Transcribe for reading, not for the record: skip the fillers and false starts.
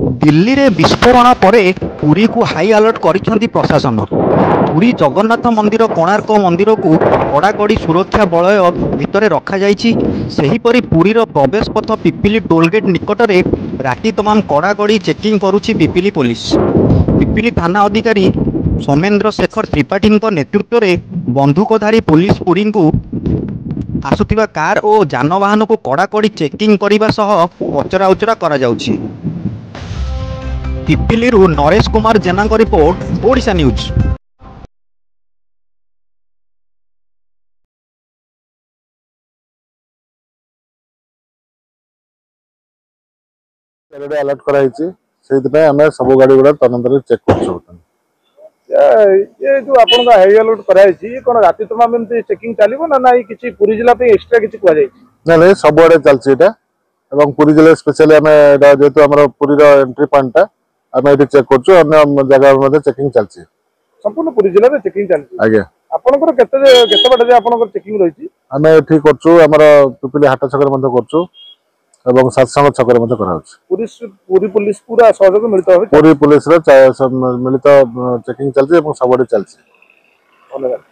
दिल्ली रे विस्फोरण पर पुरी को हाई अलर्ट करिसेंती प्रशासन। पुरी जगन्नाथ मंदिर कोणार्क मंदिर को कड़ाकड़ी सुरक्षा बलय भितर रखा जाइछि। सेहीपरि पुरीर प्रवेश पथ पिपिली टोलगेट निकट में राति तमाम कड़ाकड़ी चेकिंग करुछि पिपिली पुलिस। पिपिली थाना अधिकारी सोमेन्द्र शेखर त्रिपाठी नेतृत्व में बंधुकधारी पुलिस पुरी को आसुथिबा कार और जानवाहन को कड़ाकड़ी चेकिंग करने सह पचरा उचरा करा जाउछि। पिपिली नरेश कुमार जेना रिपोर्ट, ओडिशा न्यूज। अलर्ट कराई आम सब गाड़ी गुड़ा तदंतर चेक कर ये जो आपन का हाई अलर्ट कराई कौन राति तमाम एमती चेकिंग चलिबो ना ना किछि पुरी जिला पे एक्स्ट्रा किछि कुआ जाई ना सब आड़े चलछि एटा एवं पुरी जिला स्पेशली आम जेहेतु आम पुरी एंट्री पॉइंट टा आम ये चेक करछु अन्य जगह मध्ये चेकिंग चलछि संपूर्ण पुरी जिला रे चेकिंग चलछि। आगे आपनकर केते बाटे जे आपनकर चेकिंग रहिछि आम एठी करछु हमर पिपिली हाट छकर मध्ये करछु एवं सातसंग छकर मध्ये कराउछु। पुरी पुलिस पूरा सहयोग मिलित होबे पुरी पुलिस रे मिलित चेकिंग चलछि एवं सब आड़े चलछि। धन्यवाद।